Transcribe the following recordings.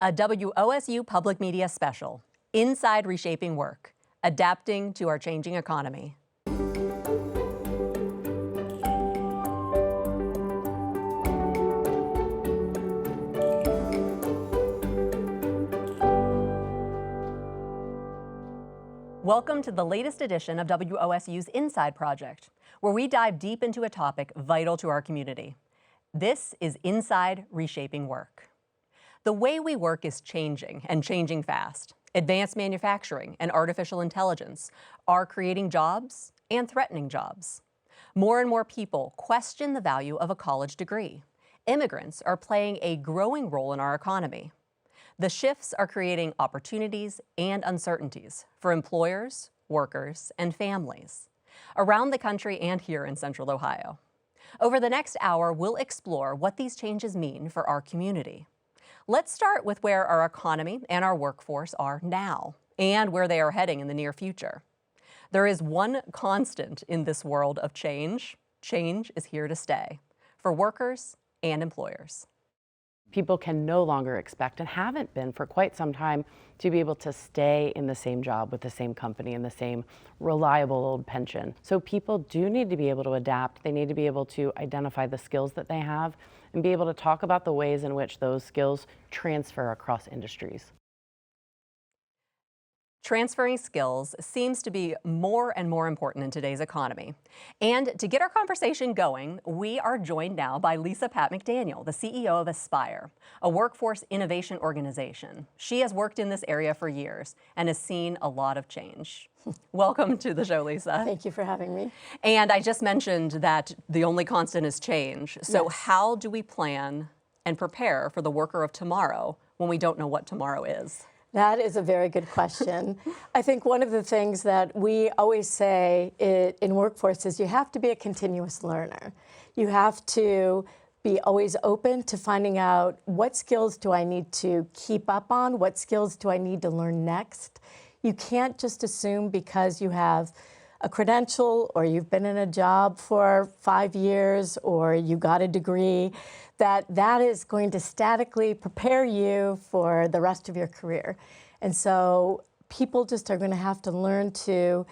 A WOSU Public Media special, Inside Reshaping Work, Adapting to Our Changing Economy. Welcome to the latest edition of WOSU's Inside Project, where we dive deep into a topic vital to our community. This is Inside Reshaping Work. The way we work is changing, and changing fast. Advanced manufacturing and artificial intelligence are creating jobs and threatening jobs. More and more people question the value of a college degree. Immigrants are playing a growing role in our economy. The shifts are creating opportunities and uncertainties for employers, workers, and families around the country and here in Central Ohio. Over the next hour, we'll explore what these changes mean for our community. Let's start with where our economy and our workforce are now and where they are heading in the near future. There is one constant in this world of change. Change is here to stay for workers and employers. People can no longer expect, and haven't been for quite some time, to be able to stay in the same job with the same company and the same reliable old pension. So people do need to be able to adapt. They need to be able to identify the skills that they have and be able to talk about the ways in which those skills transfer across industries. Transferring skills seems to be more and more important in today's economy. And to get our conversation going, we are joined now by Patt-McDaniel, the CEO of Aspyr, a workforce innovation organization. She has worked in this area for years and has seen a lot of change. Welcome to the show, Lisa. Thank you for having me. And I just mentioned that the only constant is change. So Yes. How do we plan and prepare for the worker of tomorrow when we don't know what tomorrow is? That is a very good question. I think one of the things that we always say in workforce is you have to be a continuous learner. You have to be always open to finding out what skills do I need to keep up on, what skills do I need to learn next. You can't just assume because you have a credential or you've been in a job for 5 years or you got a degree that is going to statically prepare you for the rest of your career. And so people just are going to have to learn to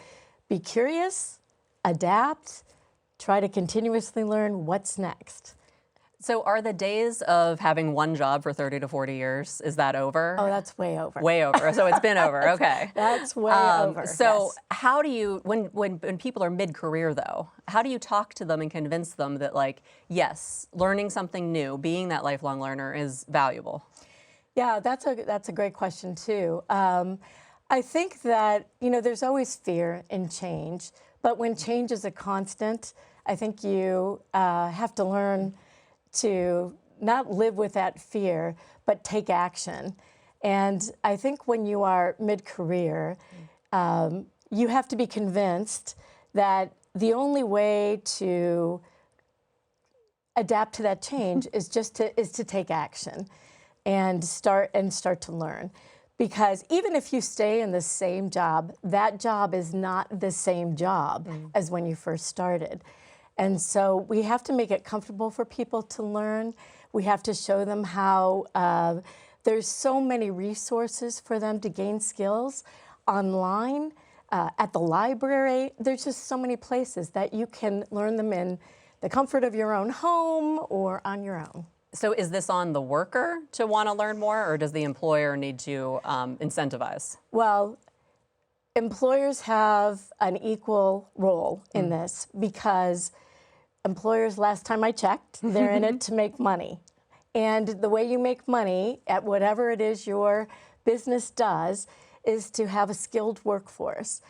be curious, adapt, try to continuously learn what's next. So are the days of having one job for 30 to 40 years, is that over? Oh, that's way over. Way over. So it's been over. Okay. That's way over. So yes. how do you, when people are mid-career though, how do you talk to them and convince them that, like, yes, learning something new, being that lifelong learner is valuable? Yeah, that's a great question too. I think that, there's always fear in change, but when change is a constant, I think you have to learn to not live with that fear, but take action. And I think when you are mid-career, you have to be convinced that the only way to adapt to that change is to take action and start to learn. Because even if you stay in the same job, that job is not the same job as when you first started. And so we have to make it comfortable for people to learn. We have to show them how there's so many resources for them to gain skills online, at the library. There's just so many places that you can learn them in the comfort of your own home or on your own. So is this on the worker to want to learn more, or does the employer need to incentivize? Well, employers have an equal role in this because employers, last time I checked, they're in it to make money. And the way you make money at whatever it is your business does is to have a skilled workforce.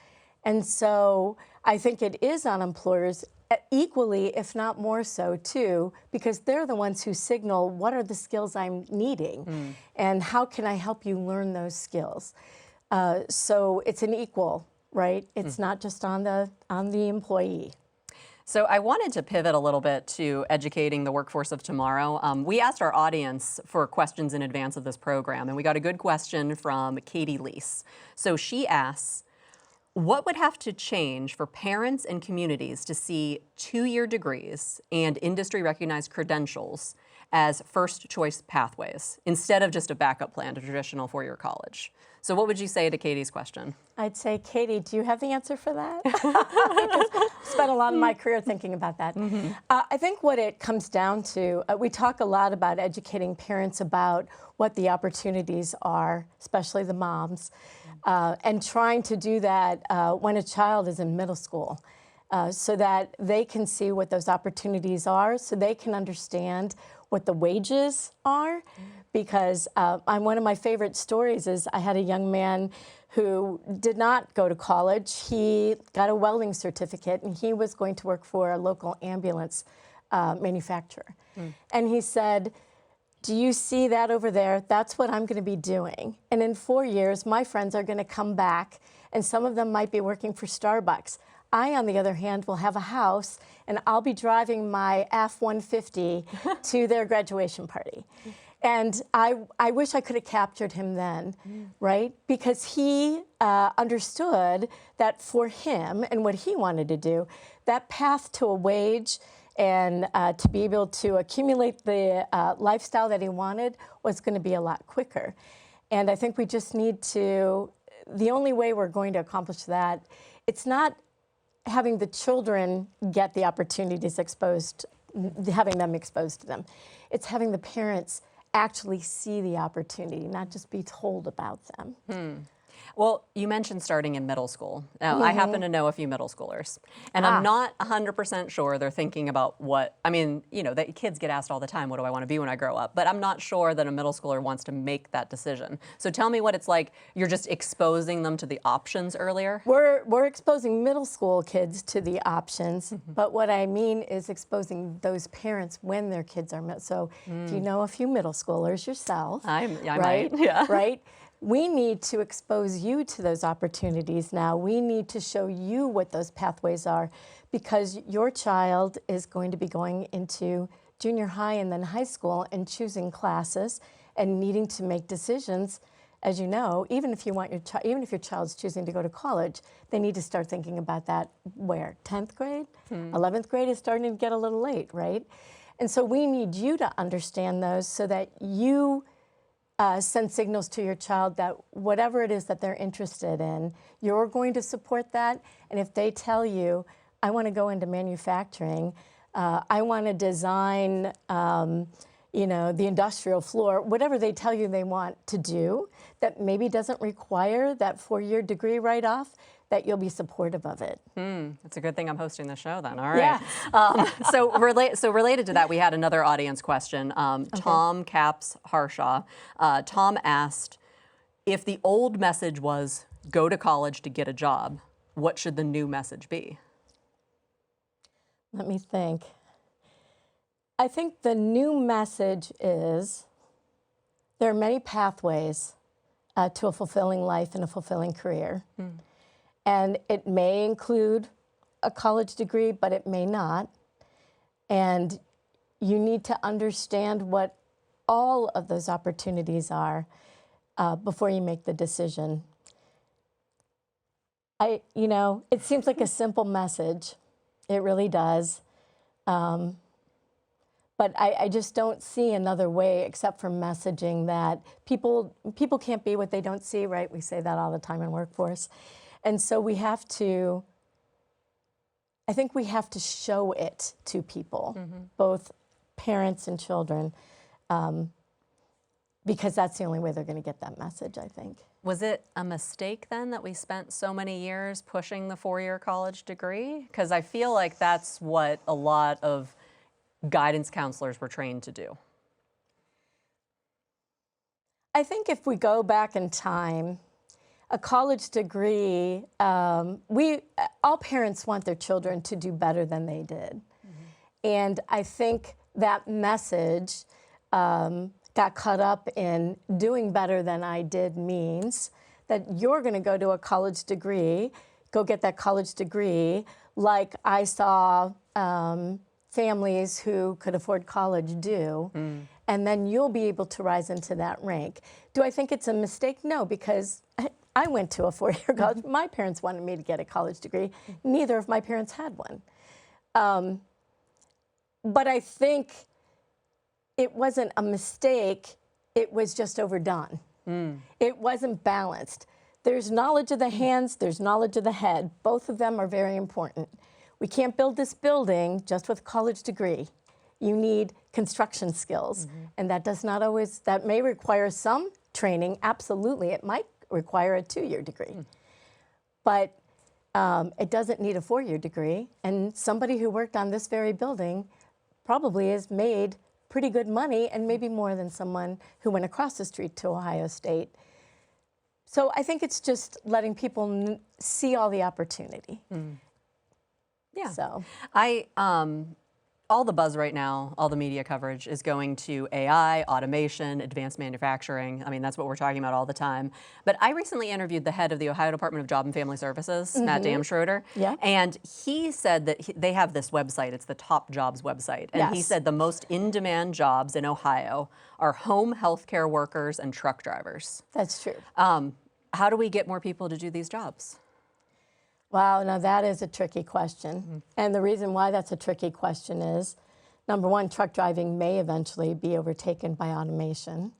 And so I think it is on employers equally, if not more so too, because they're the ones who signal what are the skills I'm needing and how can I help you learn those skills. So it's an equal, right? It's not just on the employee. So I wanted to pivot a little bit to educating the workforce of tomorrow. We asked our audience for questions in advance of this program, and we got a good question from Katie Lease. So she asks, what would have to change for parents and communities to see 2-year degrees and industry-recognized credentials as first choice pathways instead of just a backup plan to traditional four-year college. So what would you say to Katie's question? I'd say, Katie, do you have the answer for that? I spent a lot of my career thinking about that. I think what it comes down to, we talk a lot about educating parents about what the opportunities are, especially the moms, and trying to do that when a child is in middle school. So that they can see what those opportunities are, so they can understand what the wages are. Because one of my favorite stories is I had a young man who did not go to college. He got a welding certificate, and he was going to work for a local ambulance manufacturer. And he said, do you see that over there? That's what I'm going to be doing. And in 4 years, my friends are going to come back, and some of them might be working for Starbucks. I, on the other hand, will have a house, and I'll be driving my F-150 to their graduation party. And I wish I could have captured him then, right? Because he understood that for him and what he wanted to do, that path to a wage and to be able to accumulate the lifestyle that he wanted was going to be a lot quicker. And I think we just need to, the only way we're going to accomplish that, it's not having the children get the opportunities exposed, having them exposed to them. It's having the parents actually see the opportunity, not just be told about them. Well, you mentioned starting in middle school. Now, I happen to know a few middle schoolers, and I'm not 100% sure they're thinking about what, I mean, you know, the kids get asked all the time, what do I want to be when I grow up? But I'm not sure that a middle schooler wants to make that decision. So tell me what it's like. You're just exposing them to the options earlier? We're exposing middle school kids to the options, but what I mean is exposing those parents when their kids are, so if you know a few middle schoolers yourself, I right? might, yeah. Right? We need to expose you to those opportunities now. We need to show you what those pathways are, because your child is going to be going into junior high and then high school and choosing classes and needing to make decisions. As you know, even if you want even if your child's choosing to go to college, they need to start thinking about that where? 10th grade? 11th grade is starting to get a little late, right? And so we need you to understand those so that you send signals to your child that whatever it is that they're interested in, you're going to support that. And if they tell you, I want to go into manufacturing, I want to design, you know, the industrial floor, whatever they tell you they want to do, that maybe doesn't require that 4-year degree right off, that you'll be supportive of it. It's a good thing I'm hosting the show then, all right. Yeah. So related to that, we had another audience question. Tom Caps Harshaw. Tom asked, if the old message was go to college to get a job, what should the new message be? Let me think. I think the new message is there are many pathways to a fulfilling life and a fulfilling career. And it may include a college degree, but it may not. And you need to understand what all of those opportunities are before you make the decision. You know, it seems like a simple message. It really does. But I just don't see another way except for messaging that people can't be what they don't see, right? We say that all the time in workforce. And so we have to, I think we have to show it to people, both parents and children, because that's the only way they're going to get that message, I think. Was it a mistake then that we spent so many years pushing the 4-year college degree? Because I feel like that's what a lot of guidance counselors were trained to do. I think if we go back in time, a college degree, all parents want their children to do better than they did. And I think that message got caught up in doing better than I did means that you're going to go to a college degree, go get that college degree, like I saw families who could afford college do, and then you'll be able to rise into that rank. Do I think it's a mistake? No, because I went to a 4-year college. My parents wanted me to get a college degree. Neither of my parents had one. But I think it wasn't a mistake, it was just overdone. It wasn't balanced. There's knowledge of the hands, there's knowledge of the head. Both of them are very important. We can't build this building just with a college degree. You need construction skills, and that does not always, that may require some training, absolutely. It might require a 2-year degree, but it doesn't need a 4-year degree, and somebody who worked on this very building probably has made pretty good money, and maybe more than someone who went across the street to Ohio State. So I think it's just letting people see all the opportunity. Yeah. So all the buzz right now, all the media coverage is going to AI, automation, advanced manufacturing. I mean, that's what we're talking about all the time. But I recently interviewed the head of the Ohio Department of Job and Family Services, Matt Damschroeder. Yeah. And he said that they have this website, it's the Top Jobs website. And he said the most in-demand jobs in Ohio are home healthcare workers and truck drivers. that's true. How do we get more people to do these jobs? Wow, now that is a tricky question. And the reason why that's a tricky question is, number one, truck driving may eventually be overtaken by automation.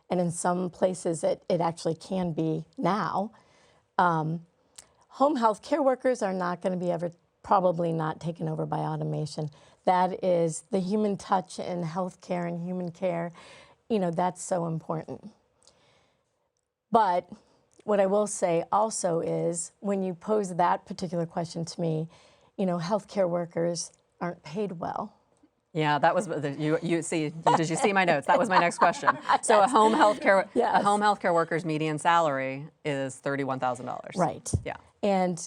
And in some places it actually can be now. Home health care workers are not going to be probably not taken over by automation. That is the human touch in healthcare and human care, that's so important. But what I will say also is, when you pose that particular question to me, healthcare workers aren't paid well. Yeah, that was you see. Did you see my notes? That was my next question. So a home healthcare worker's median salary is $31,000. Right. Yeah. And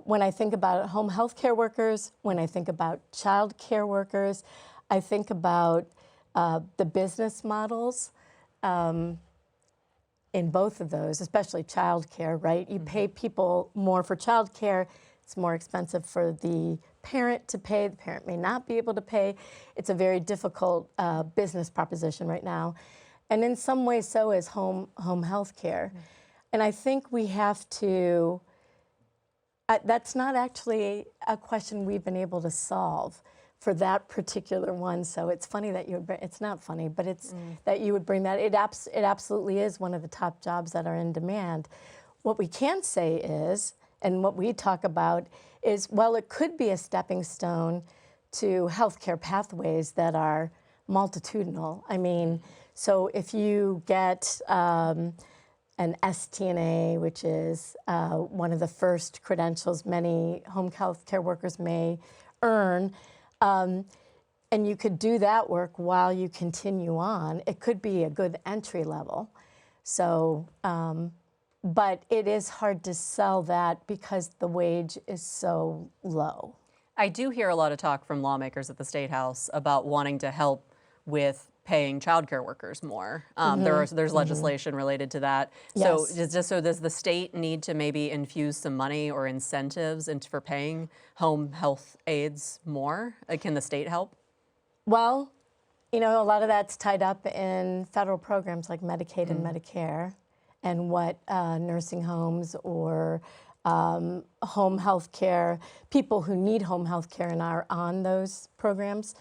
when I think about home healthcare workers, when I think about child care workers, I think about the business models. In both of those, especially childcare, right? You pay people more for childcare. It's more expensive for the parent to pay. The parent may not be able to pay. It's a very difficult business proposition right now. And in some ways, so is home health care. And I think we have to, that's not actually a question we've been able to solve for that particular one. So it's funny that it's not funny, but it's that you would bring that. It absolutely is one of the top jobs that are in demand. What we can say is, and what we talk about is, well, it could be a stepping stone to healthcare pathways that are multitudinal. I mean, so if you get an STNA, which is one of the first credentials many home health care workers may earn, and you could do that work while you continue on, it could be a good entry level. So, but it is hard to sell that because the wage is so low. I do hear a lot of talk from lawmakers at the State House about wanting to help with paying childcare workers more. There's legislation related to that. Yes. So does the state need to maybe infuse some money or incentives for paying home health aides more? Can the state help? Well, a lot of that's tied up in federal programs like Medicaid and Medicare, and what nursing homes or home health care, people who need home health care and are on those programs,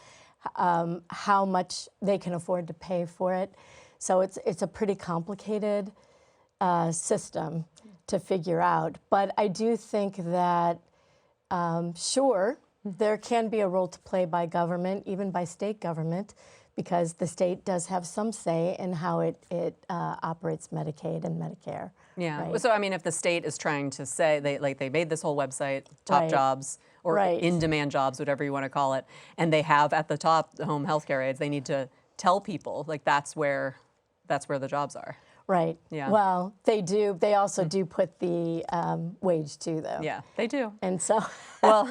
how much they can afford to pay for it. So it's a pretty complicated system to figure out. But I do think that, sure, there can be a role to play by government, even by state government, because the state does have some say in how it operates Medicaid and Medicare. Yeah. Right? So I mean, if the state is trying to say they made this whole website, Top Jobs, or in-demand jobs, whatever you want to call it, and they have at the top the home healthcare aides, they need to tell people that's where the jobs are. Right. Yeah. Well, they do. They also do put the wage too, though. Yeah, they do. And so, well,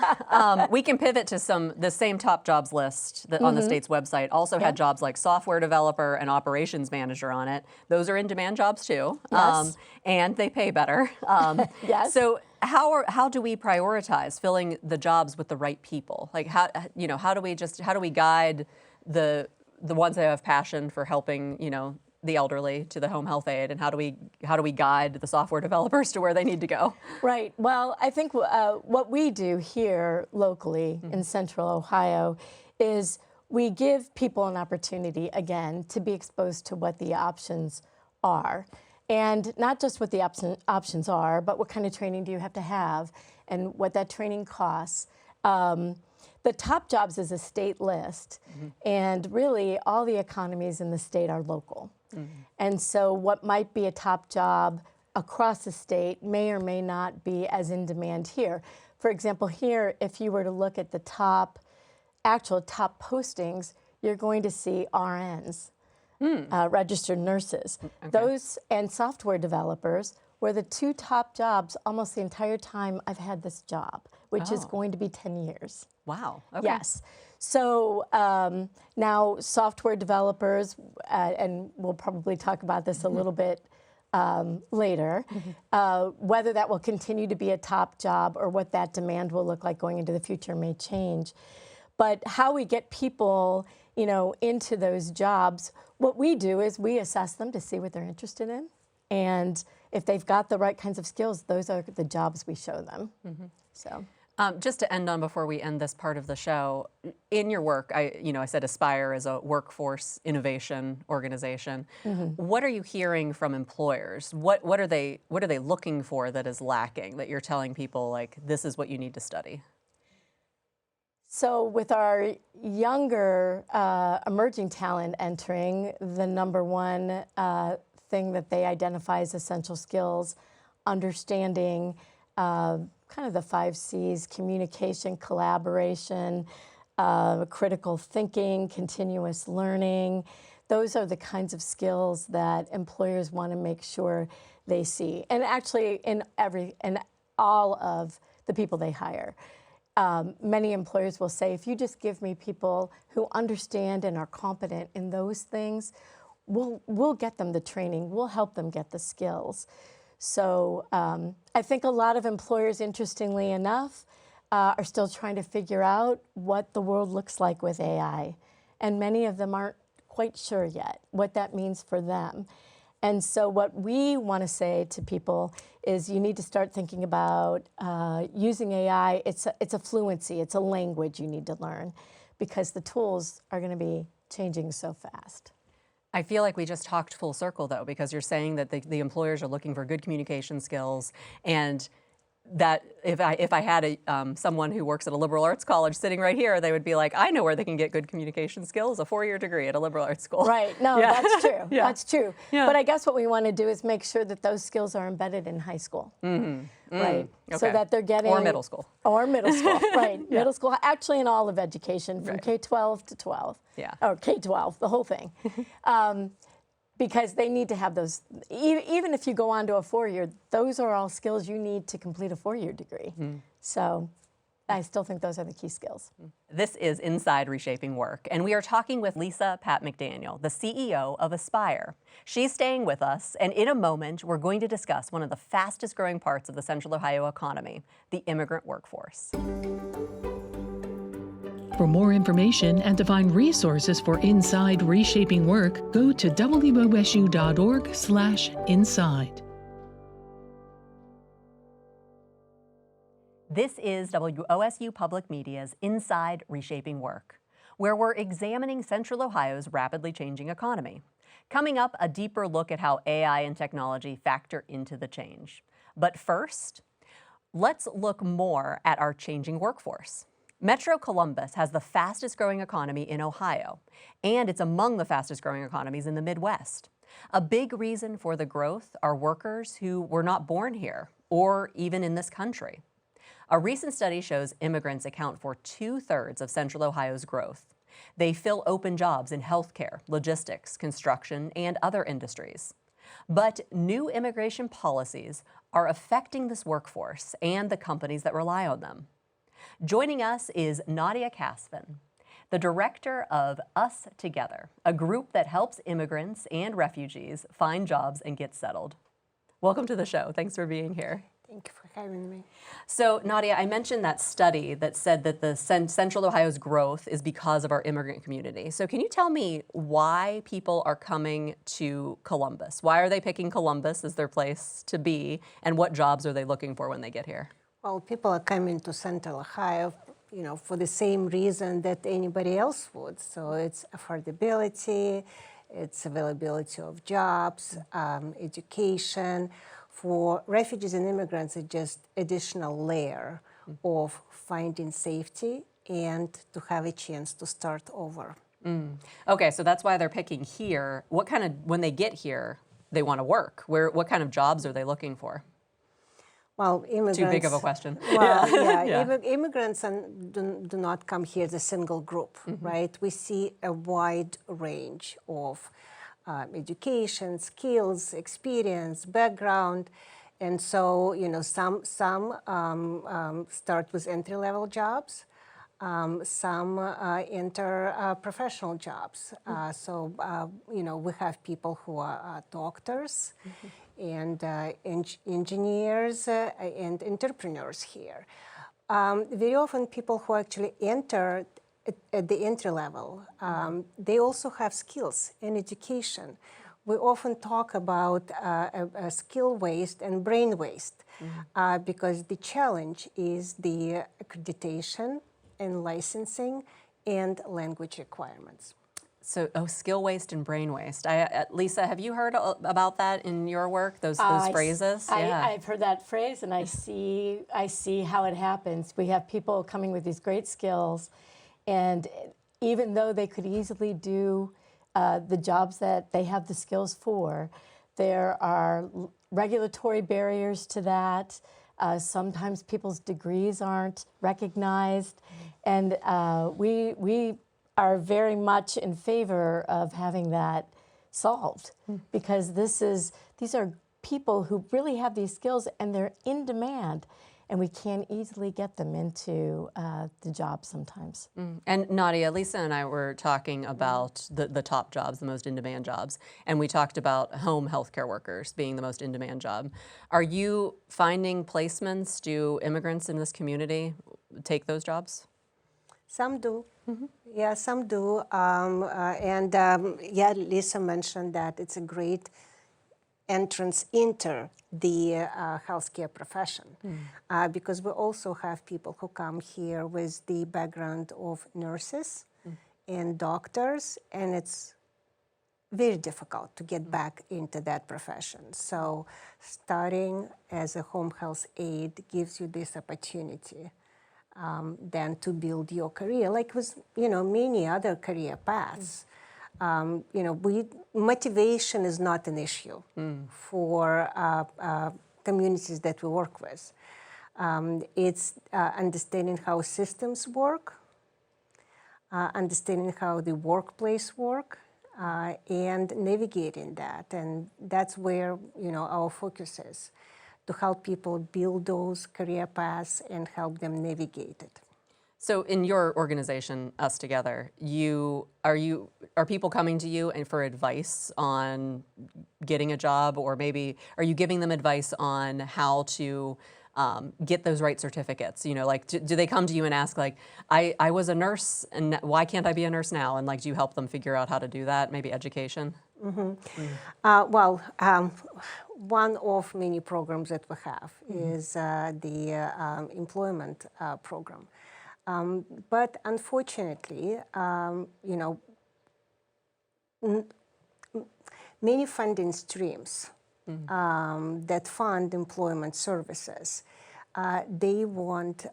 we can pivot to the same top jobs list that on the state's website also had jobs like software developer and operations manager on it. Those are in-demand jobs too, Yes. and they pay better. Yes. So how do we prioritize filling the jobs with the right people? Like how do we guide the ones that have passion for helping the elderly to the home health aide, and how do we guide the software developers to where they need to go? Right. Well, I think what we do here locally in Central Ohio is we give people an opportunity, again, to be exposed to what the options are. And not just what the options are, but what kind of training do you have to have and what that training costs. The top jobs is a state list, and really all the economies in the state are local. And so what might be a top job across the state may or may not be as in demand here. For example, here, if you were to look at the actual top postings, you're going to see RNs, registered nurses. Okay. Those and software developers were the two top jobs almost the entire time I've had this job, which is going to be 10 years. Wow. Okay. Yes. So now software developers, and we'll probably talk about this a little bit later, whether that will continue to be a top job or what that demand will look like going into the future may change. But how we get people, into those jobs, what we do is we assess them to see what they're interested in. And if they've got the right kinds of skills, those are the jobs we show them. So. Just to end on before we end this part of the show, in your work, I said Aspyr is a workforce innovation organization. What are you hearing from employers? What are they looking for that is lacking, that you're telling people, like, this is what you need to study? So with our younger emerging talent entering, the number one thing that they identify as essential skills, understanding kind of the 5 C's: communication, collaboration, critical thinking, continuous learning. Those are the kinds of skills that employers want to make sure they see. And actually in all of the people they hire. Many employers will say, if you just give me people who understand and are competent in those things, we'll get them the training, we'll help them get the skills. So I think a lot of employers, interestingly enough, are still trying to figure out what the world looks like with AI. And many of them aren't quite sure yet what that means for them. And so what we want to say to people is you need to start thinking about using AI. It's a fluency, it's a language you need to learn, because the tools are going to be changing so fast. I feel like we just talked full circle, though, because you're saying that the employers are looking for good communication skills, and that if I had someone who works at a liberal arts college sitting right here, they would be like, I know where they can get good communication skills, a 4-year degree at a liberal arts school. Right, no, Yeah. that's true, Yeah. that's true. Yeah. But I guess what we want to do is make sure that those skills are embedded in high school, right? So Okay. that they're getting— Or middle school. Or middle school, right, Yeah. middle school, actually in all of education, from Right. K-12 to 12. Yeah. Or K-12, the whole thing. Because they need to have those, even if you go on to a 4-year, those are all skills you need to complete a 4-year degree. So I still think those are the key skills. This is Inside Reshaping Work, and we are talking with Lisa Patt-McDaniel, the CEO of Aspyr. She's staying with us, and in a moment, we're going to discuss one of the fastest growing parts of the Central Ohio economy, the immigrant workforce. For more information and to find resources for Inside Reshaping Work, go to wosu.org/inside. This is WOSU Public Media's Inside Reshaping Work, where we're examining Central Ohio's rapidly changing economy. Coming up, a deeper look at how AI and technology factor into the change. But first, let's look more at our changing workforce. Metro Columbus has the fastest growing economy in Ohio, and it's among the fastest growing economies in the Midwest. A big reason for the growth are workers who were not born here or even in this country. A recent study shows immigrants account for 2/3 of Central Ohio's growth. They fill open jobs in healthcare, logistics, construction, and other industries. But new immigration policies are affecting this workforce and the companies that rely on them. Joining us is Nadia, Kasvin, the director of Us Together, a group that helps immigrants and refugees find jobs and get settled. Welcome to the show. Thanks for being here. Thank you for having me. So, Nadia, I mentioned that study that said that the Central Ohio's growth is because of our immigrant community. So can you tell me why people are coming to Columbus? Why are they picking Columbus as their place to be, and what jobs are they looking for when they get here? Well, people are coming to Central Ohio for the same reason that anybody else would. So it's affordability, it's availability of jobs, education. For refugees and immigrants, it's just additional layer of finding safety and to have a chance to start over. Okay, so that's why they're picking here. What kind of, when they get here, they want to work? What kind of jobs are they looking for? Well, immigrants... Too big of a question. Well, yeah. Immigrants do not come here as a single group, right? We see a wide range of education, skills, experience, background. And so, some start with entry-level jobs. Some enter professional jobs. So, we have people who are doctors and engineers and entrepreneurs here. Very often people who actually enter at the entry level, they also have skills and education. We often talk about skill waste and brain waste because the challenge is the accreditation and licensing and language requirements. So, skill waste and brain waste. Lisa, have you heard about that in your work, those phrases? I've heard that phrase, and I see how it happens. We have people coming with these great skills, and even though they could easily do the jobs that they have the skills for, there are regulatory barriers to that. Sometimes people's degrees aren't recognized, and we are very much in favor of having that solved, because these are people who really have these skills and they're in demand, and we can't easily get them into the job sometimes. And Nadia, Lisa and I were talking about the top jobs, the most in-demand jobs, and we talked about home healthcare workers being the most in-demand job. Are you finding placements? Do immigrants in this community take those jobs? Some do. Yeah, some do. Lisa mentioned that it's a great entrance into the healthcare profession, because we also have people who come here with the background of nurses and doctors, and it's very difficult to get back into that profession. So starting as a home health aide gives you this opportunity then to build your career, like with many other career paths. Motivation is not an issue for communities that we work with. It's understanding how systems work, understanding how the workplace work, and navigating that. And that's where our focus is, to help people build those career paths and help them navigate it. So in your organization, Us Together, are people coming to you and for advice on getting a job, or maybe are you giving them advice on how to get those right certificates? Like, do they come to you and ask, like, I was a nurse and why can't I be a nurse now? And like, do you help them figure out how to do that? Maybe education? One of many programs that we have is the employment program. But unfortunately, many funding streams that fund employment services, they want,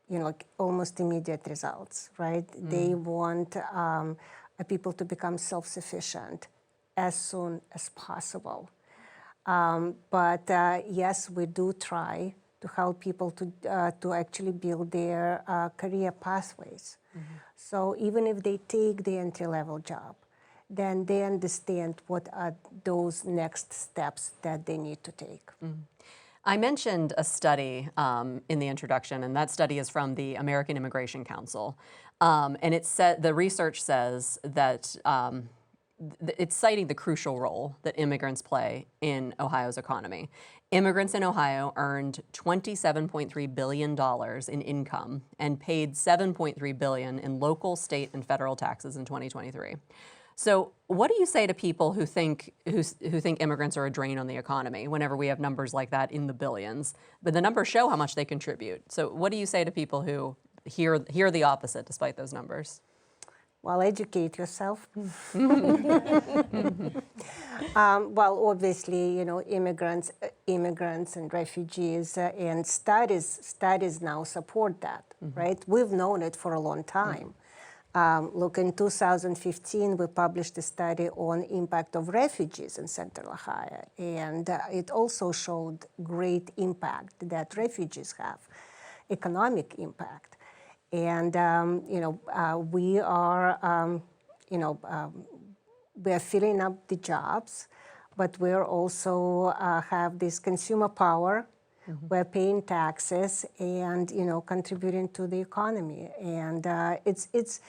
like almost immediate results, right? They want people to become self-sufficient as soon as possible. But yes, we do try to help people to actually build their career pathways. So even if they take the entry-level job, then they understand what are those next steps that they need to take. I mentioned a study in the introduction, and that study is from the American Immigration Council. And it said, the research says that it's citing the crucial role that immigrants play in Ohio's economy. Immigrants in Ohio earned $27.3 billion in income and paid $7.3 billion in local, state, and federal taxes in 2023. So what do you say to people who think immigrants are a drain on the economy whenever we have numbers like that in the billions? But the numbers show how much they contribute. So what do you say to people who hear the opposite despite those numbers? Well, educate yourself. Well, obviously, you know, immigrants and refugees and studies now support that, right? We've known it for a long time. Look, in 2015, we published a study on impact of refugees in Central Ohio, and it also showed great impact that refugees have, economic impact. And, you know, we are, you know, we are filling up the jobs, but we're also have this consumer power. We're paying taxes and, you know, contributing to the economy. And it's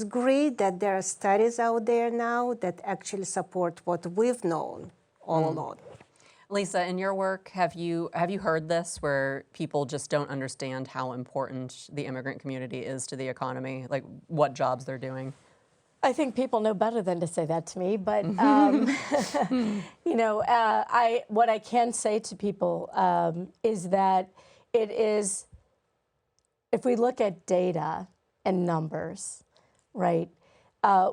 great that there are studies out there now that actually support what we've known all along. Lisa, in your work, have you heard this, where people just don't understand how important the immigrant community is to the economy, like what jobs they're doing? I think people know better than to say that to me, but you know, what I can say to people is that it is, if we look at data and numbers, right,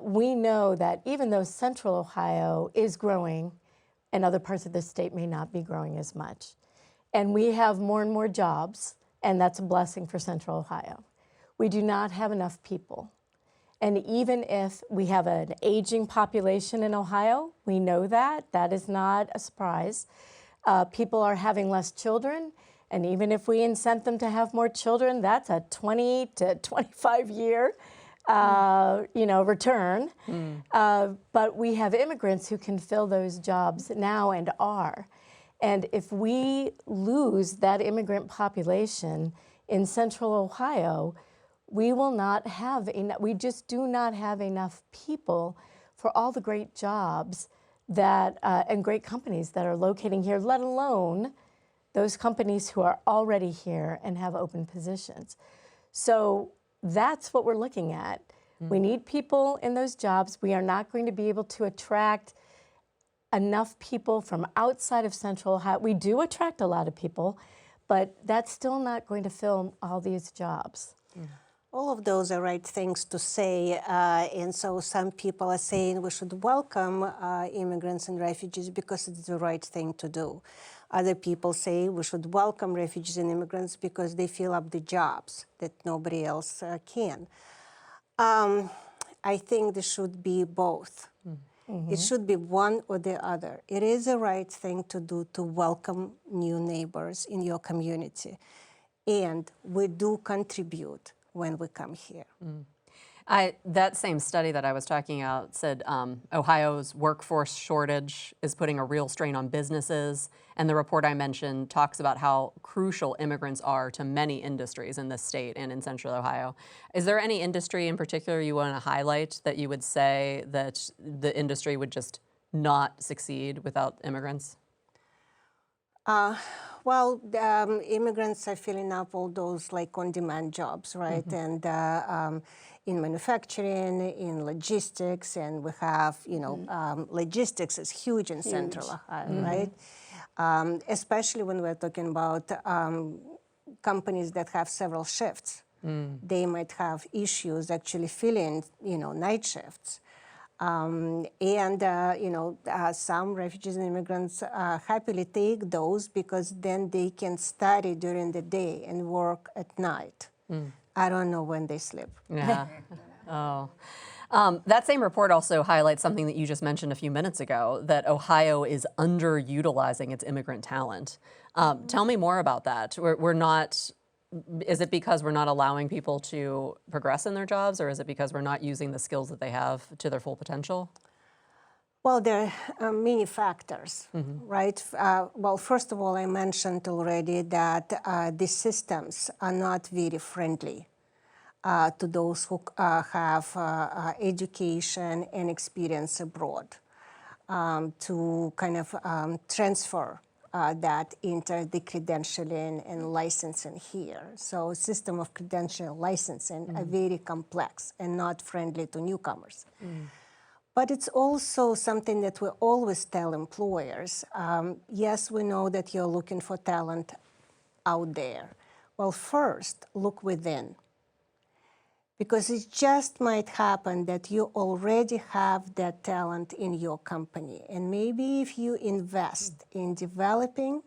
we know that even though Central Ohio is growing, and other parts of the state may not be growing as much, and we have more and more jobs, and that's a blessing for Central Ohio. We do not have enough people. And even if we have an aging population in Ohio, we know that. That is not a surprise. People are having less children, and even if we incent them to have more children, that's a 20 to 25 year you know, return. But we have immigrants who can fill those jobs now and are. And if we lose that immigrant population in Central Ohio, we will not have enough, we just do not have enough people for all the great jobs that, and great companies that are locating here, let alone those companies who are already here and have open positions. So that's what we're looking at. We need people in those jobs. We are not going to be able to attract enough people from outside of Central Ohio. We do attract a lot of people, but that's still not going to fill all these jobs. All of those are right things to say, and so some people are saying we should welcome immigrants and refugees because it's the right thing to do. Other people say we should welcome refugees and immigrants because they fill up the jobs that nobody else can. I think there should be both. It should be one or the other. It is the right thing to do to welcome new neighbors in your community, and we do contribute when we come here. That same study that I was talking about said Ohio's workforce shortage is putting a real strain on businesses, and the report I mentioned talks about how crucial immigrants are to many industries in this state and in Central Ohio. Is there any industry in particular you want to highlight that you would say that the industry would just not succeed without immigrants? Well, immigrants are filling up all those like on-demand jobs, right? And in manufacturing, in logistics, and we have, you know, logistics is huge in Central Ohio, right? Especially when we're talking about companies that have several shifts. They might have issues actually filling, you know, night shifts. You know, some refugees and immigrants happily take those because then they can study during the day and work at night. I don't know when they sleep. Yeah. Oh. That same report also highlights something that you just mentioned a few minutes ago, that Ohio is underutilizing its immigrant talent. Tell me more about that. We're not, is it because we're not allowing people to progress in their jobs, or is it because we're not using the skills that they have to their full potential? Well, there are many factors, right? Well, first of all, I mentioned already that the systems are not very friendly to those who have education and experience abroad, to kind of transfer that into the credentialing and licensing here. So system of credential licensing are very complex and not friendly to newcomers. But it's also something that we always tell employers. Yes, we know that you're looking for talent out there. Well, first, look within. Because it just might happen that you already have that talent in your company. And maybe if you invest in developing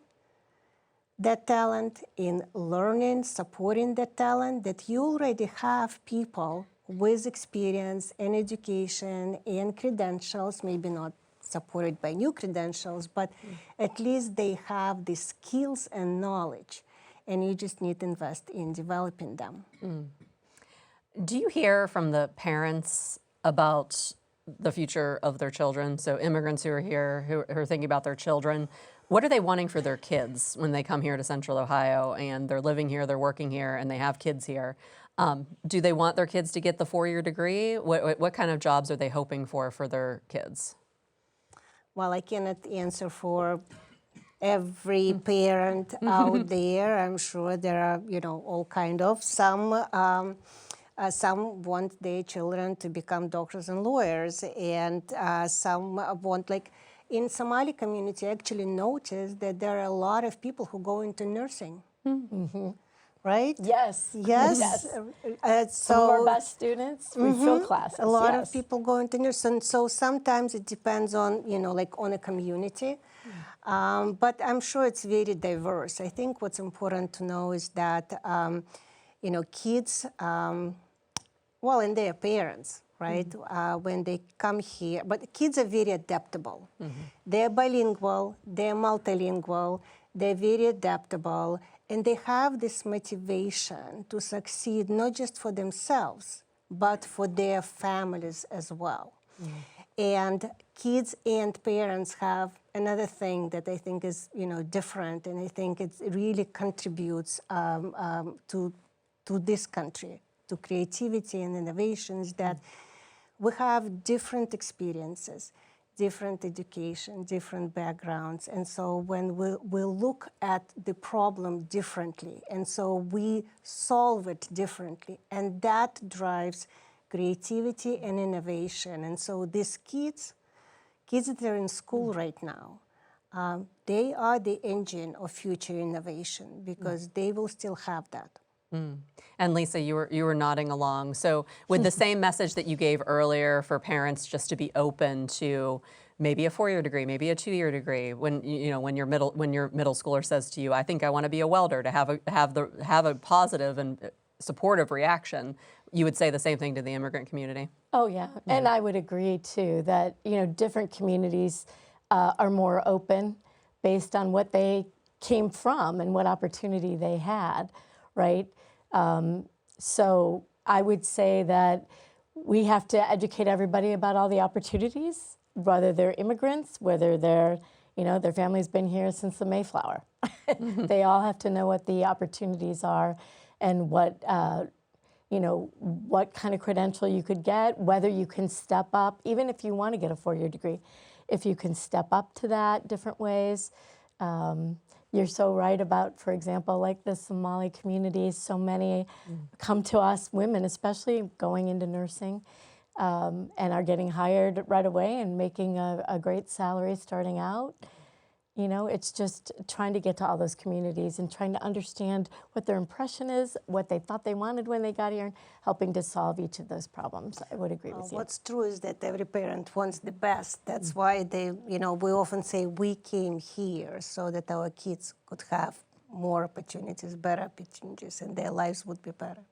that talent, in learning, supporting that talent, that you already have people with experience and education and credentials, maybe not supported by new credentials, but at least they have the skills and knowledge, and you just need to invest in developing them. Do you hear from the parents about the future of their children? So immigrants who are here, who are thinking about their children, what are they wanting for their kids when they come here to Central Ohio and they're living here, they're working here, and they have kids here? Do they want their kids to get the 4-year degree? What kind of jobs are they hoping for their kids? Well, I cannot answer for every parent out there. I'm sure there are, all kind of. Some want their children to become doctors and lawyers, and some want, like in Somali community, I actually noticed that there are a lot of people who go into nursing. Right? Yes. Yes. Some of our best students, we fill classes. A lot of people go into nursing. So sometimes it depends on, like on a community. But I'm sure it's very diverse. I think what's important to know is that, kids, and their parents, right? When they come here, but kids are very adaptable. They're bilingual, they're multilingual, they're very adaptable, and they have this motivation to succeed not just for themselves, but for their families as well. And kids and parents have another thing that I think is, different, and I think it really contributes to this country, to creativity and innovations, that we have different experiences, different education, different backgrounds. And so when we look at the problem differently, and so we solve it differently, and that drives creativity and innovation. And so these kids that are in school right now, they are the engine of future innovation, because they will still have that. And Lisa, you were nodding along. So with the same message that you gave earlier for parents just to be open to maybe a 4-year degree, maybe a 2-year degree, when your middle schooler says to you, "I think I want to be a welder," to have a positive and supportive reaction, you would say the same thing to the immigrant community? Oh yeah, and I would agree too that different communities are more open based on what they came from and what opportunity they had, right? So I would say that we have to educate everybody about all the opportunities, whether they're immigrants, whether they're, their family's been here since the Mayflower. They all have to know what the opportunities are and what kind of credential you could get, whether you can step up, even if you want to get a 4-year degree, if you can step up to that different ways. You're so right about, for example, like the Somali communities, so many come to us, women especially, going into nursing, and are getting hired right away and making a great salary starting out. It's just trying to get to all those communities and trying to understand what their impression is, what they thought they wanted when they got here, and helping to solve each of those problems. I would agree with you. What's true is that every parent wants the best. That's why we often say we came here so that our kids could have more opportunities, better opportunities, and their lives would be better.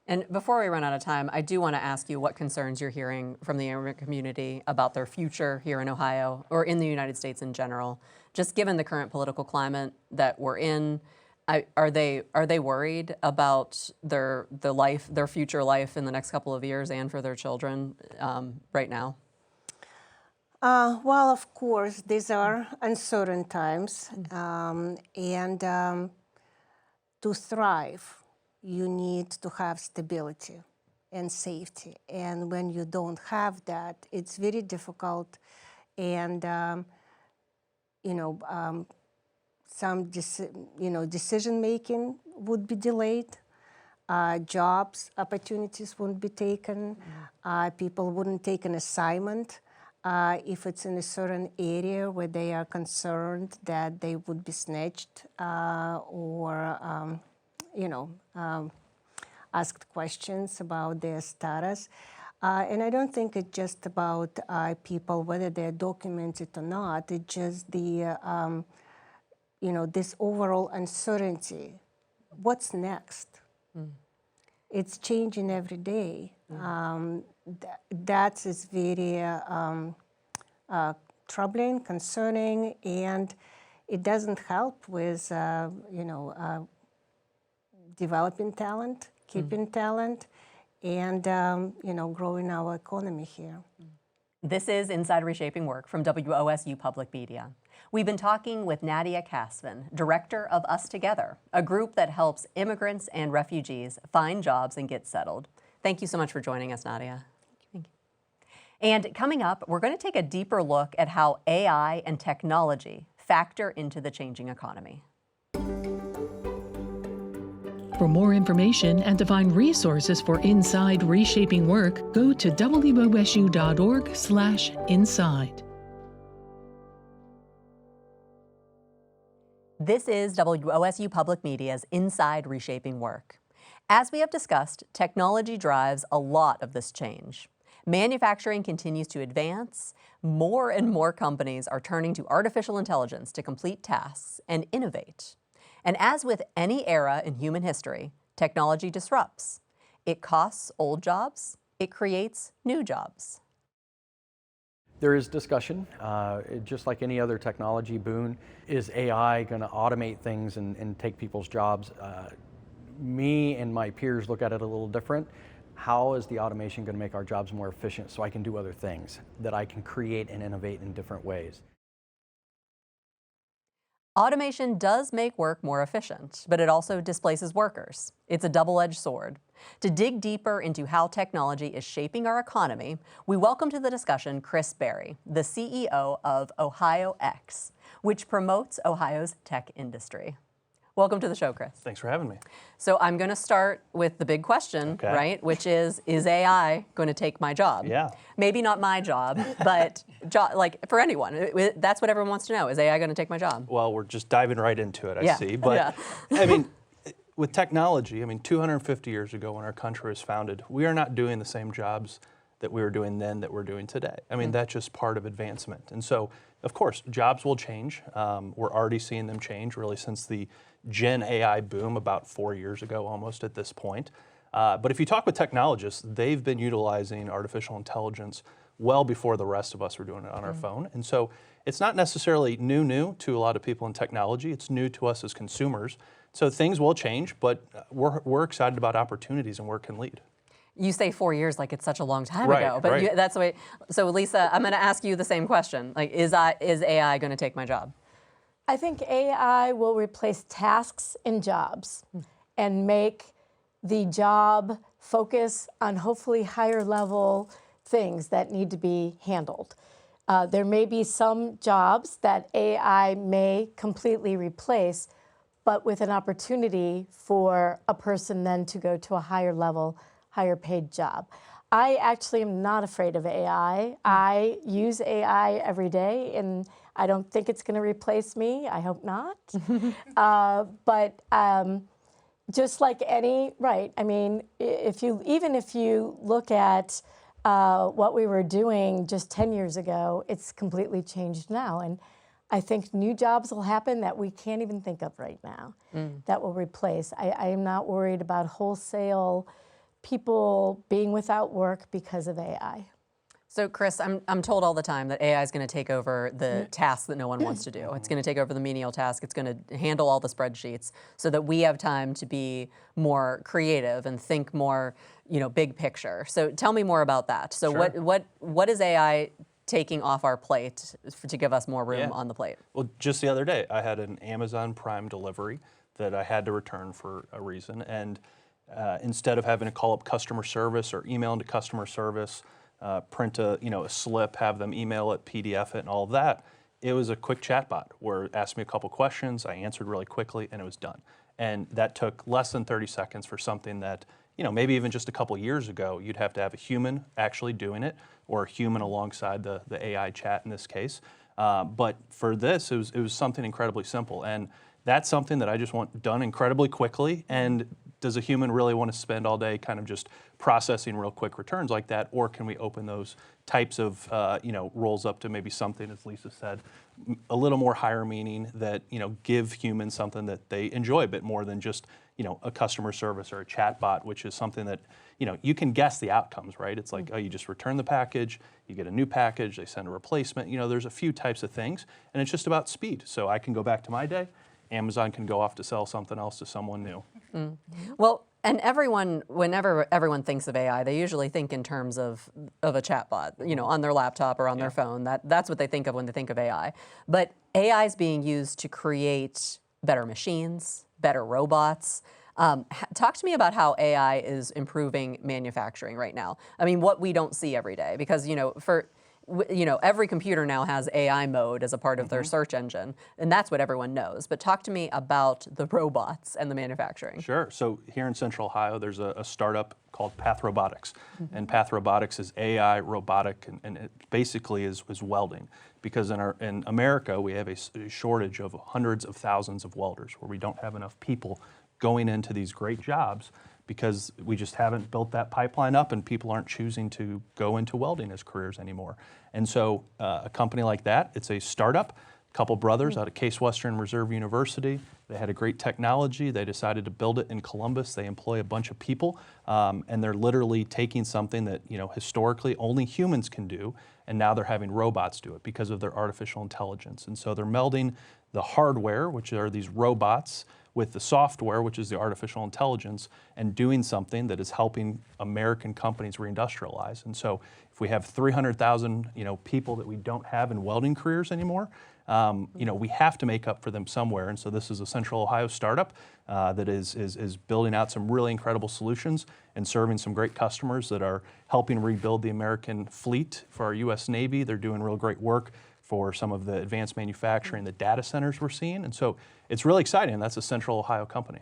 And before we run out of time, I do want to ask you what concerns you're hearing from the immigrant community about their future here in Ohio or in the United States in general. Just given the current political climate that we're in, are they worried about their future life in the next couple of years and for their children right now? Well, of course, these are uncertain times, and to thrive, you need to have stability and safety. And when you don't have that, it's very difficult, and some decision making would be delayed. Jobs opportunities wouldn't be taken. People wouldn't take an assignment if it's in a certain area where they are concerned that they would be snatched or asked questions about their status. And I don't think it's just about people, whether they're documented or not. It's just the, this overall uncertainty. What's next? It's changing every day. That is very troubling, concerning, and it doesn't help with, developing talent, keeping talent, and growing our economy here. This is Inside Reshaping Work from WOSU Public Media. We've been talking with Nadia Kasvin, director of Us Together, a group that helps immigrants and refugees find jobs and get settled. Thank you so much for joining us, Nadia. Thank you. And coming up, we're going to take a deeper look at how AI and technology factor into the changing economy. For more information and to find resources for Inside Reshaping Work, go to wosu.org/inside. This is WOSU Public Media's Inside Reshaping Work. As we have discussed, technology drives a lot of this change. Manufacturing continues to advance. More and more companies are turning to artificial intelligence to complete tasks and innovate. And as with any era in human history, technology disrupts. It costs old jobs, it creates new jobs. There is discussion, just like any other technology boon. Is AI going to automate things and take people's jobs? Me and my peers look at it a little different. How is the automation going to make our jobs more efficient so I can do other things, that I can create and innovate in different ways? Automation does make work more efficient, but it also displaces workers. It's a double-edged sword. To dig deeper into how technology is shaping our economy, we welcome to the discussion Chris Berry, the CEO of OhioX, which promotes Ohio's tech industry. Welcome to the show, Chris. Thanks for having me. So I'm going to start with the big question, right? Which is AI going to take my job? Yeah. Maybe not my job, but like for anyone, that's what everyone wants to know. Is AI going to take my job? Well, we're just diving right into it, I see. But yeah. I mean, with technology, 250 years ago when our country was founded, we are not doing the same jobs that we were doing then that we're doing today. That's just part of advancement. And so, of course, jobs will change. We're already seeing them change really since the Gen AI boom about 4 years ago almost at this point. But if you talk with technologists, they've been utilizing artificial intelligence well before the rest of us were doing it on our phone. And so it's not necessarily new to a lot of people in technology. It's new to us as consumers. So things will change, but we're excited about opportunities and where it can lead. You say 4 years like it's such a long time ago, but that's the way. So Lisa, I'm going to ask you the same question. Like, is AI going to take my job? I think AI will replace tasks and jobs and make the job focus on hopefully higher level things that need to be handled. There may be some jobs that AI may completely replace, but with an opportunity for a person then to go to a higher level, higher paid job. I actually am not afraid of AI. I use AI every day, and I don't think it's going to replace me. I hope not. But just like any, even if you look at what we were doing just 10 years ago, it's completely changed now. And I think new jobs will happen that we can't even think of right now that will replace. I am not worried about wholesale people being without work because of AI. So Chris, I'm told all the time that AI is going to take over the tasks that no one wants to do. It's going to take over the menial task. It's going to handle all the spreadsheets so that we have time to be more creative and think more, big picture. So tell me more about that. So Sure. what is AI taking off our plate to give us more room on the plate? Well, just the other day, I had an Amazon Prime delivery that I had to return for a reason. And instead of having to call up customer service or email into customer service, print a slip, have them email it, PDF it, and all of that, it was a quick chatbot where it asked me a couple questions, I answered really quickly, and it was done. And that took less than 30 seconds for something that, maybe even just a couple years ago, you'd have to have a human actually doing it, or a human alongside the AI chat in this case. But for this, it was something incredibly simple. And that's something that I just want done incredibly quickly. And does a human really want to spend all day kind of just processing real quick returns like that, or can we open those types of roles up to maybe something, as Lisa said, a little more higher meaning that give humans something that they enjoy a bit more than just a customer service or a chat bot, which is something that you can guess the outcomes, right? It's like, oh, you just return the package, you get a new package, they send a replacement. There's a few types of things, and it's just about speed. So I can go back to my day, Amazon can go off to sell something else to someone new. Well, and whenever everyone thinks of AI, they usually think in terms of a chatbot, on their laptop or on their phone. That's what they think of when they think of AI. But AI is being used to create better machines, better robots. Talk to me about how AI is improving manufacturing right now. I mean, what we don't see every day, because every computer now has AI mode as a part of their search engine, and that's what everyone knows. But talk to me about the robots and the manufacturing. Sure. So here in Central Ohio, there's a startup called Path Robotics, and Path Robotics is AI robotic, and it basically is welding. Because in America, we have a shortage of hundreds of thousands of welders, where we don't have enough people going into these great jobs because we just haven't built that pipeline up, and people aren't choosing to go into welding as careers anymore. And so a company like that, it's a startup, a couple brothers out of Case Western Reserve University. They had a great technology. They decided to build it in Columbus. They employ a bunch of people, and they're literally taking something that historically only humans can do, and now they're having robots do it because of their artificial intelligence. And so they're melding the hardware, which are these robots, with the software, which is the artificial intelligence, and doing something that is helping American companies reindustrialize. And so if we have 300,000 people that we don't have in welding careers anymore, we have to make up for them somewhere. And so this is a Central Ohio startup that is building out some really incredible solutions and serving some great customers that are helping rebuild the American fleet for our U.S. Navy. They're doing real great work for some of the advanced manufacturing, the data centers we're seeing. And so it's really exciting. That's a Central Ohio company.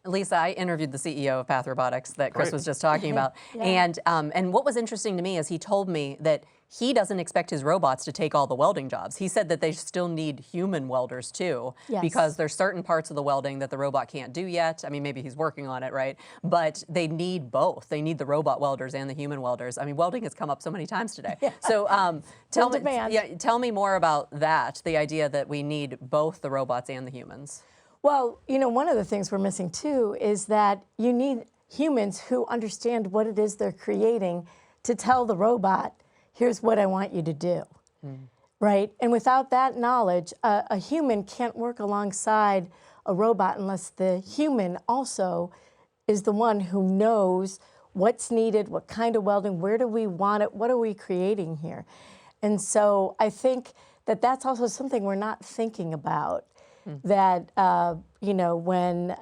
Lisa, I interviewed the CEO of Path Robotics that Chris was just talking about. And what was interesting to me is he told me that he doesn't expect his robots to take all the welding jobs. He said that they still need human welders too, because there's certain parts of the welding that the robot can't do yet. I mean, maybe he's working on it, right? But they need both. They need the robot welders and the human welders. I mean, welding has come up so many times today. So tell me more about that, the idea that we need both the robots and the humans. Well, one of the things we're missing too is that you need humans who understand what it is they're creating to tell the robot, here's what I want you to do, right? And without that knowledge, a human can't work alongside a robot unless the human also is the one who knows what's needed, what kind of welding, where do we want it, what are we creating here? And so I think that that's also something we're not thinking about, that, when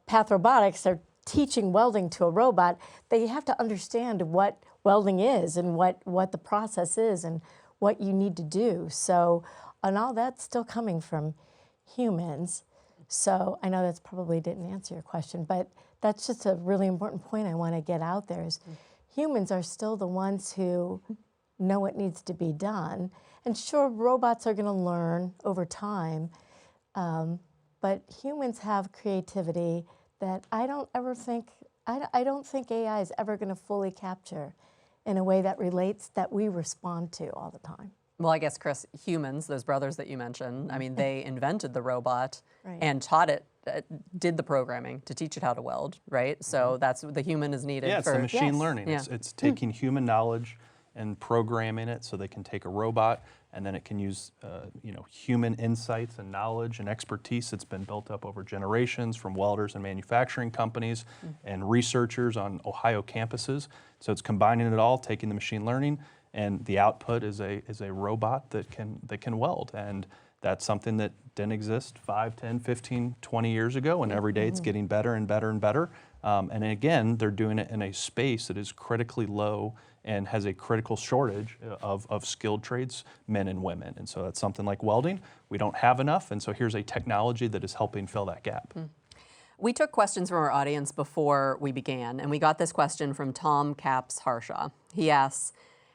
Path Robotics are teaching welding to a robot, they have to understand what welding is and what the process is and what you need to do. So, and all that's still coming from humans. So I know that's probably didn't answer your question, but that's just a really important point I want to get out there is humans are still the ones who know what needs to be done. And sure, robots are going to learn over time, but humans have creativity that I don't think AI is ever going to fully capture in a way that relates, that we respond to all the time. Well, I guess, Chris, humans, those brothers that you mentioned, I mean, they invented the robot and taught it, did the programming to teach it how to weld, right? So that's, the human is needed. Yeah, it's the machine learning. It's taking human knowledge and programming it so they can take a robot and then it can use human insights and knowledge and expertise that's been built up over generations from welders and manufacturing companies and researchers on Ohio campuses. So it's combining it all, taking the machine learning, and the output is a robot that can weld. And that's something that didn't exist 5, 10, 15, 20 years ago, and every day it's getting better and better and better. And again, they're doing it in a space that is critically low and has a critical shortage of skilled trades, men and women. And so that's something like welding. We don't have enough, and so here's a technology that is helping fill that gap. We took questions from our audience before we began, and we got this question from Tom Capps Harshaw. He asks,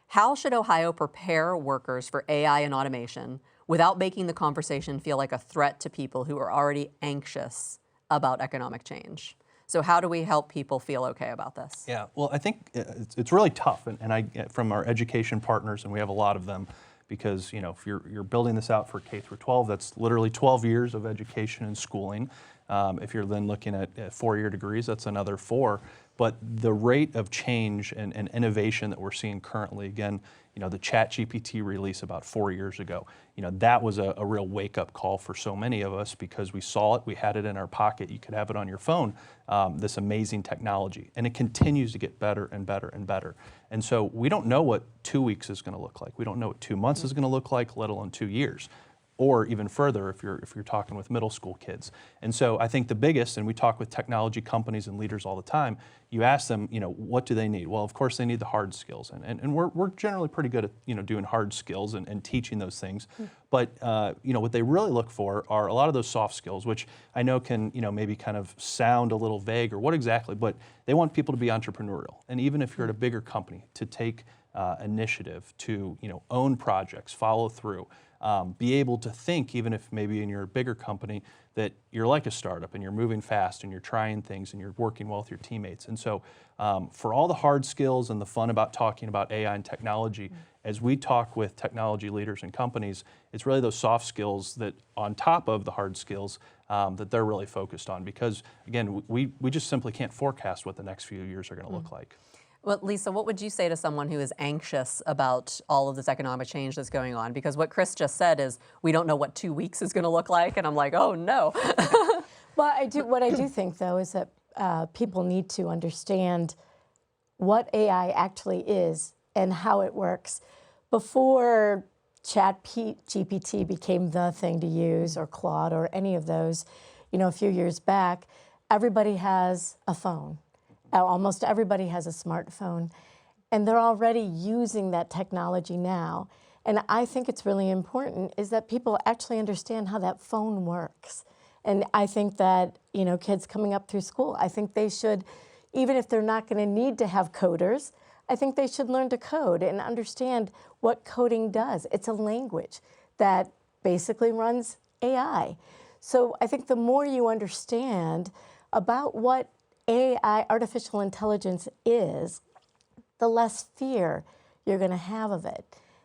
how should Ohio prepare workers for AI and automation without making the conversation feel like a threat to people who are already anxious about economic change? So how do we help people feel okay about this? Yeah, well, I think it's really tough, and I from our education partners, and we have a lot of them, because if you're building this out for K through 12, that's literally 12 years of education and schooling. If you're then looking at 4-year degrees, that's another 4. But the rate of change and innovation that we're seeing currently, again, the ChatGPT release about 4 years ago, that was a real wake-up call for so many of us, because we saw it, we had it in our pocket, you could have it on your phone, this amazing technology. And it continues to get better and better and better. And so we don't know what 2 weeks is going to look like. We don't know what 2 months is going to look like, let alone 2 years. Or even further if you're talking with middle school kids. And so I think the biggest, and we talk with technology companies and leaders all the time, you ask them, what do they need? Well, of course they need the hard skills, and we're generally pretty good at doing hard skills and teaching those things. But what they really look for are a lot of those soft skills, which I know can maybe kind of sound a little vague or what exactly, but they want people to be entrepreneurial, and even if you're at a bigger company, to take initiative, to own projects, follow through. Be able to think, even if maybe in your bigger company, that you're like a startup and you're moving fast and you're trying things and you're working well with your teammates. And so for all the hard skills and the fun about talking about AI and technology, as we talk with technology leaders and companies, it's really those soft skills that, on top of the hard skills, that they're really focused on. Because again, we just simply can't forecast what the next few years are going to look like. Well, Lisa, what would you say to someone who is anxious about all of this economic change that's going on? Because what Chris just said is, we don't know what 2 weeks is going to look like, and I'm like, oh no. Well, what I do think, though, is that people need to understand what AI actually is and how it works. Before ChatGPT became the thing to use, or Claude, or any of those, a few years back, everybody has a phone. Almost everybody has a smartphone, and they're already using that technology now. And I think it's really important is that people actually understand how that phone works. And I think that, kids coming up through school, I think they should, even if they're not going to need to have coders, I think they should learn to code and understand what coding does. It's a language that basically runs AI. So I think the more you understand about what AI, artificial intelligence, is, the less fear you're going to have of it.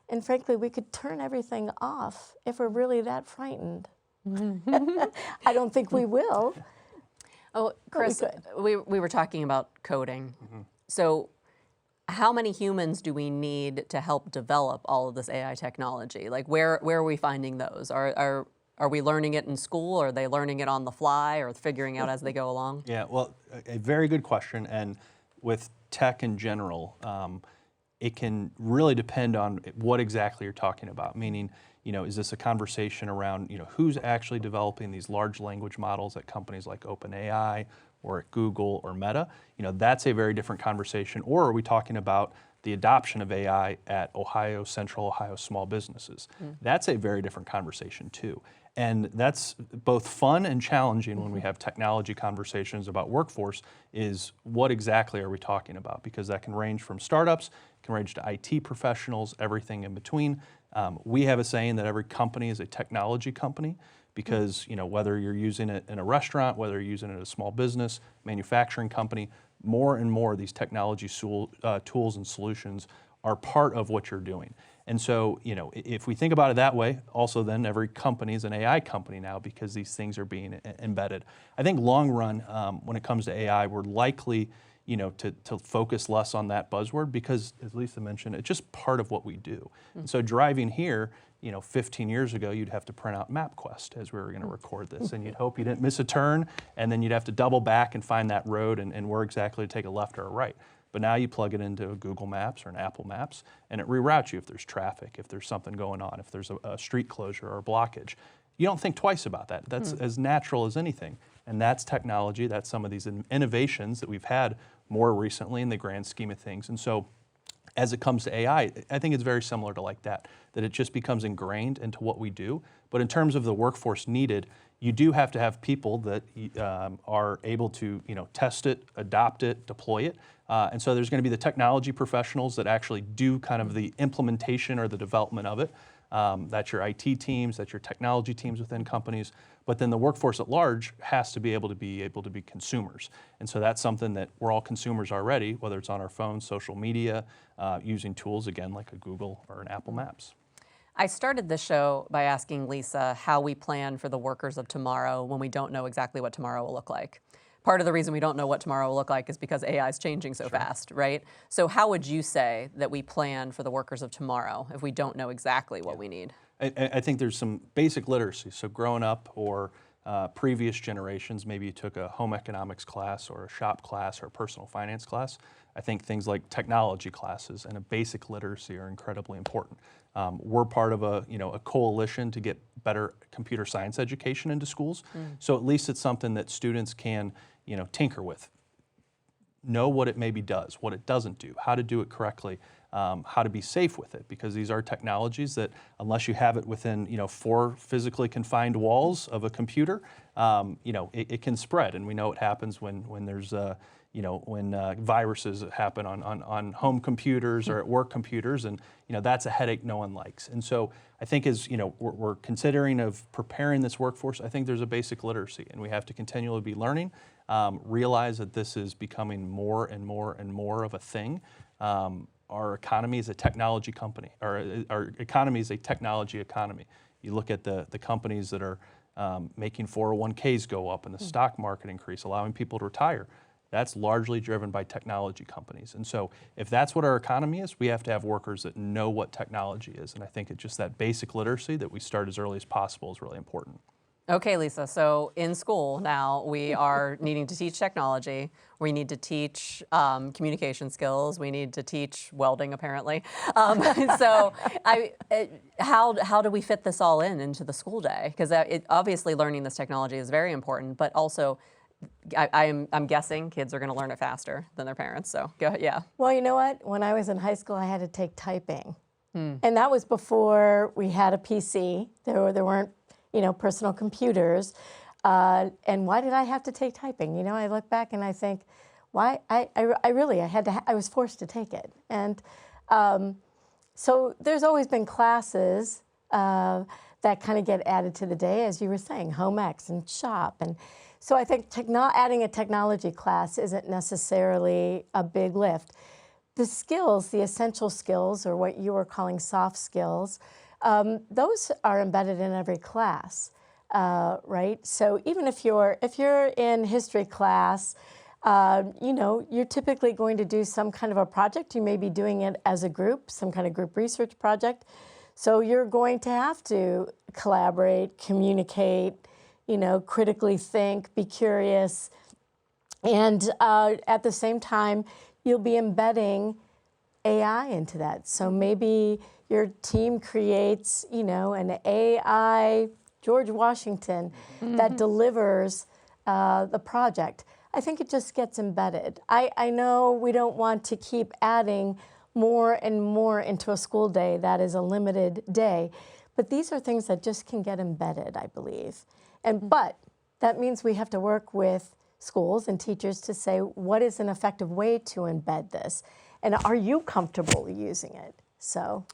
And frankly, we could turn everything off if we're really that frightened. I don't think we will. Oh, Chris, we were talking about coding. So how many humans do we need to help develop all of this AI technology? Like, where are we finding those? Are we learning it in school, or are they learning it on the fly, or figuring out as they go along? Yeah, well, a very good question. And with tech in general, it can really depend on what exactly you're talking about. Meaning, is this a conversation around, who's actually developing these large language models at companies like OpenAI or at Google or Meta? That's a very different conversation. Or are we talking about the adoption of AI at Central Ohio small businesses? That's a very different conversation too. And that's both fun and challenging when we have technology conversations about workforce, is what exactly are we talking about? Because that can range from startups, can range to IT professionals, everything in between. We have a saying that every company is a technology company, because whether you're using it in a restaurant, whether you're using it in a small business, manufacturing company, more and more of these technology tools and solutions are part of what you're doing. And so, if we think about it that way, also then every company is an AI company now, because these things are being embedded. I think long run, when it comes to AI, we're likely, to focus less on that buzzword, because as Lisa mentioned, it's just part of what we do. And so driving here, 15 years ago, you'd have to print out MapQuest as we were going to record this, and you'd hope you didn't miss a turn, and then you'd have to double back and find that road and where exactly to take a left or a right. But now you plug it into a Google Maps or an Apple Maps, and it reroutes you if there's traffic, if there's something going on, if there's a street closure or a blockage. You don't think twice about that. That's as natural as anything. And that's technology. That's some of these innovations that we've had more recently in the grand scheme of things. And so as it comes to AI, I think it's very similar to like that it just becomes ingrained into what we do. But in terms of the workforce needed, you do have to have people that are able to test it, adopt it, deploy it. And so there's going to be the technology professionals that actually do kind of the implementation or the development of it. That's your IT teams, that's your technology teams within companies. But then the workforce at large has to be able to be consumers. And so that's something that we're all consumers already, whether it's on our phones, social media, using tools, again, like a Google or an Apple Maps. I started this show by asking Lisa how we plan for the workers of tomorrow when we don't know exactly what tomorrow will look like. Part of the reason we don't know what tomorrow will look like is because AI is changing so fast, right? So how would you say that we plan for the workers of tomorrow if we don't know exactly what we need? I think there's some basic literacy. So growing up or previous generations, maybe you took a home economics class or a shop class or a personal finance class. I think things like technology classes and a basic literacy are incredibly important. We're part of a coalition to get better computer science education into schools. So at least it's something that students can tinker with, know what it maybe does, what it doesn't do, how to do it correctly, how to be safe with it, because these are technologies that unless you have it within 4 physically confined walls of a computer, it can spread, and we know it happens when there's when viruses happen on home computers or at work computers, and that's a headache no one likes. And so I think as we're considering of preparing this workforce, I think there's a basic literacy, and we have to continually be learning, realize that this is becoming more and more and more of a thing. Our economy is a technology company, or our economy is a technology economy. You look at the companies that are making 401ks go up and the stock market increase, allowing people to retire. That's largely driven by technology companies. And so if that's what our economy is, we have to have workers that know what technology is. And I think it's just that basic literacy that we start as early as possible is really important. Okay, Lisa, so in school now we are needing to teach technology, we need to teach communication skills, we need to teach welding apparently. So how do we fit this all into the school day? Because obviously learning this technology is very important, but also I'm guessing kids are going to learn it faster than their parents, so go ahead, yeah. Well, you know what? When I was in high school, I had to take typing. And that was before we had a PC. There weren't personal computers. And why did I have to take typing? I look back and I think, why? I was forced to take it. And so there's always been classes that kind of get added to the day, as you were saying, home ec and shop. And so I think adding a technology class isn't necessarily a big lift. The skills, the essential skills, or what you were calling soft skills, those are embedded in every class, right? So even if you're in history class, you're typically going to do some kind of a project. You may be doing it as a group, some kind of group research project. So you're going to have to collaborate, communicate, critically think, be curious, and at the same time, you'll be embedding AI into that. So maybe your team creates, an AI George Washington that delivers the project. I think it just gets embedded. I know we don't want to keep adding more and more into a school day that is a limited day, but these are things that just can get embedded, I believe. But that means we have to work with schools and teachers to say, what is an effective way to embed this? And are you comfortable using it? So,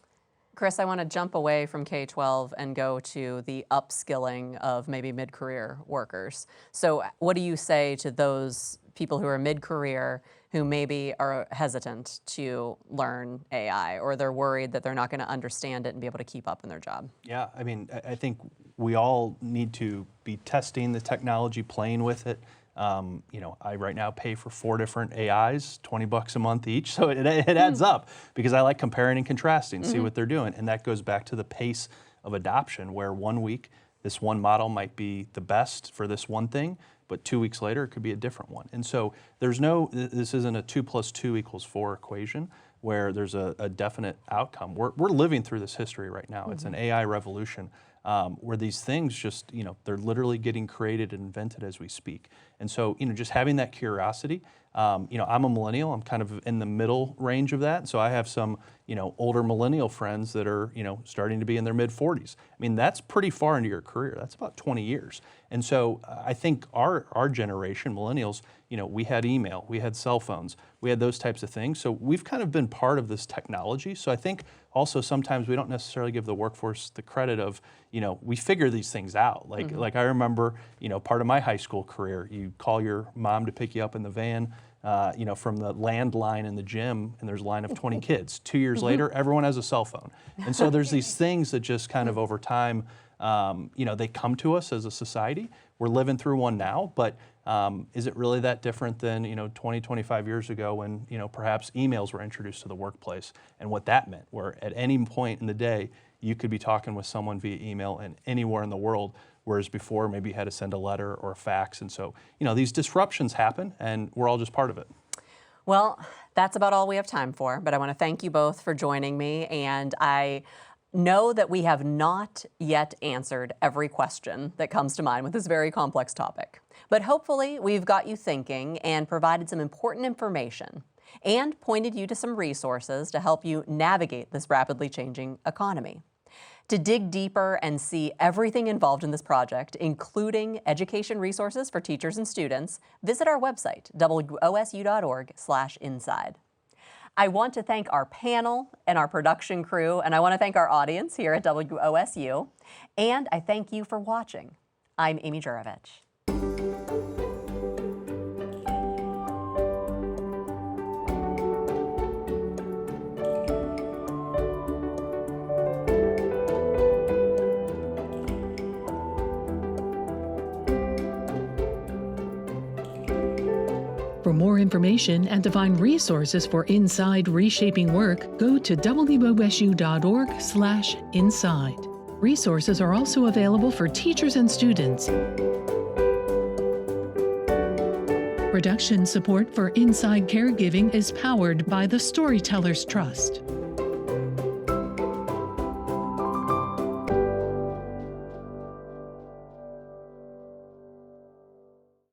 Chris, I want to jump away from K-12 and go to the upskilling of maybe mid-career workers. So what do you say to those people who are mid-career who maybe are hesitant to learn AI, or they're worried that they're not going to understand it and be able to keep up in their job? Yeah, I mean, I think we all need to be testing the technology, playing with it. I right now pay for 4 different AIs, $20 a month each, so it adds up because I like comparing and contrasting, see what they're doing, and that goes back to the pace of adoption, where 1 week this one model might be the best for this one thing, but 2 weeks later it could be a different one. And so this isn't a 2 + 2 = 4 equation where there's a definite outcome. We're living through this history right now. It's an AI revolution. Where these things just, they're literally getting created and invented as we speak. And so, just having that curiosity, I'm a millennial. I'm kind of in the middle range of that. So I have some, older millennial friends that are, starting to be in their mid 40s. I mean, that's pretty far into your career. That's about 20 years. And so I think our generation, millennials, we had email, we had cell phones, we had those types of things. So we've kind of been part of this technology. So I think also sometimes we don't necessarily give the workforce the credit of, we figure these things out. Like I remember, part of my high school career, you call your mom to pick you up in the van, from the landline in the gym, and there's a line of 20 kids. 2 years later, everyone has a cell phone. And so there's these things that just kind of over time, they come to us as a society. We're living through one now, but is it really that different than 20, 25 years ago when perhaps emails were introduced to the workplace and what that meant, where at any point in the day you could be talking with someone via email and anywhere in the world, whereas before maybe you had to send a letter or a fax. And so these disruptions happen, and we're all just part of it. Well, that's about all we have time for, but I want to thank you both for joining me, and I know that we have not yet answered every question that comes to mind with this very complex topic. But hopefully we've got you thinking and provided some important information and pointed you to some resources to help you navigate this rapidly changing economy. To dig deeper and see everything involved in this project, including education resources for teachers and students, visit our website, wosu.org/inside. I want to thank our panel and our production crew, and I want to thank our audience here at WOSU, and I thank you for watching. I'm Amy Juravich. For more information and to find resources for Inside Reshaping Work, go to wosu.org/inside. Resources are also available for teachers and students. Production support for Inside Caregiving is powered by the Storytellers Trust.